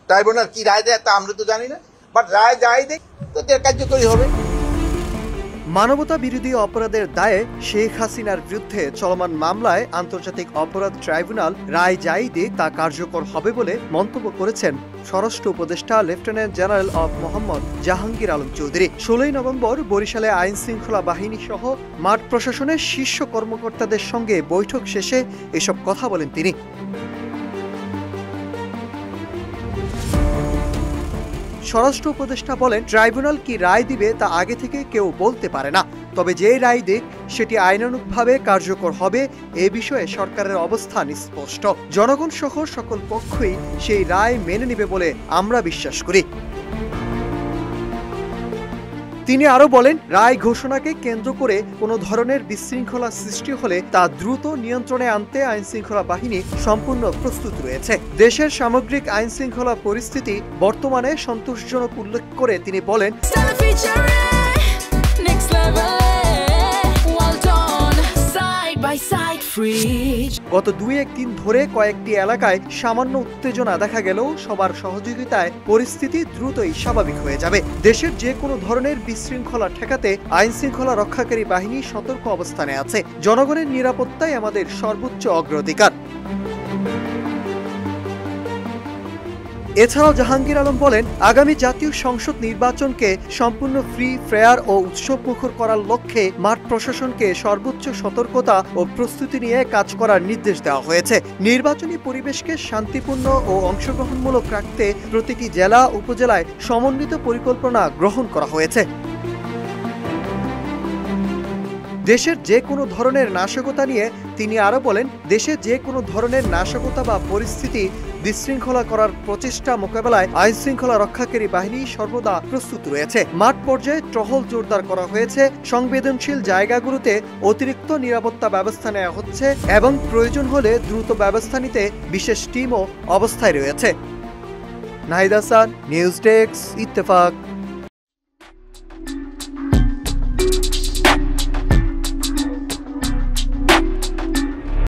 Tribunal কি রায় দেয় তা আমরা তো জানি না, বাট রায় যাই দেয় তো কার্যকরী হবে। মানবতা বিরোধী অপরাধের দায়ে শেখ হাসিনার বিরুদ্ধে চলমান মামলায় আন্তর্জাতিক অপরাধ ট্রাইব্যুনাল রায় যাই দিক তা কার্যকর হবে বলে মন্তব্য করেছেন স্বরাষ্ট্র উপদেষ্টা lieutenant general of Mohammad Jahangir Alam Chowdhury. 16 November বরিশালে আইন শৃঙ্খলা বাহিনী সহ মাঠ প্রশাসনের শীর্ষ কর্মকর্তাদের সঙ্গে বৈঠক শেষে এসব কথা বলেন তিনি। স্বরাষ্ট্র উপদেষ্টা বলেন, ট্রাইব্যুনাল কি রায় দিবে তা আগে থেকে কেউ বলতে পারে না, তবে যে রায় দিক সেটি আইনানুগভাবে কার্যকর হবে এ বিষয়ে সরকারের অবস্থান স্পষ্ট। জনগণ সহ সকল পক্ষই সেই রায় মেনে নেবে বলে আমরা বিশ্বাস করি। তিনি আরো বলেন, রায় ঘোষণাকে কেন্দ্র করে কোনো ধরনের বিশৃঙ্খলা সৃষ্টি হলে তা দ্রুত নিয়ন্ত্রণে আনতে আইনশৃঙ্খলা বাহিনী সম্পূর্ণ প্রস্তুত রয়েছে। দেশের সামগ্রিক আইনশৃঙ্খলা পরিস্থিতি বর্তমানে সন্তোষজনক উল্লেখ করে তিনি বলেন, গত 2-1 দিন ধরে কয়েকটি এলাকায় সামান্য উত্তেজনা দেখা গেলেও সবার সহযোগিতায় পরিস্থিতি দ্রুতই স্বাভাবিক হয়ে যাবে। দেশের যে কোনো ধরনের বিশৃঙ্খলা ঠেকাতে আইন শৃঙ্খলা রক্ষাকারী বাহিনী সতর্ক অবস্থানে আছে। জনগণের নিরাপত্তাই আমাদের সর্বোচ্চ অগ্রাধিকার। এছাড়াও জাহাঙ্গীর আলম বলেন, আগামী জাতীয় সংসদ নির্বাচনকে সম্পূর্ণ ফ্রি, ফেয়ার ও উৎসবমুখর করার লক্ষ্যে মাঠ প্রশাসনকে সর্বোচ্চ সতর্কতা ও প্রস্তুতি নিয়ে কাজ করার নির্দেশ দেওয়া হয়েছে। নির্বাচনী পরিবেশকে শান্তিপূর্ণ ও অংশগ্রহণমূলক রাখতে প্রতিটি জেলা উপজেলায় সমন্বিত পরিকল্পনা গ্রহণ করা হয়েছে। দেশের যে কোনো ধরনের নাশকতা নিয়ে তিনি আরো বলেন, দেশে যে কোনো ধরনের নাশকতা বা পরিস্থিতি বিশৃঙ্খলা করার প্রচেষ্টা মোকাবেলায় আইন শৃঙ্খলা রক্ষাকারী বাহিনী সর্বদা প্রস্তুত রয়েছে। মাঠ পর্যায়ে টহল জোরদার করা হয়েছে, সংবেদনশীল জায়গাগুলোতে অতিরিক্ত নিরাপত্তা ব্যবস্থা নেওয়া হচ্ছে এবং প্রয়োজন হলে দ্রুত ব্যবস্থা নিতে বিশেষ টিমও অবস্থায় রয়েছে। Nahid Hasan, news desk, Ittefaq.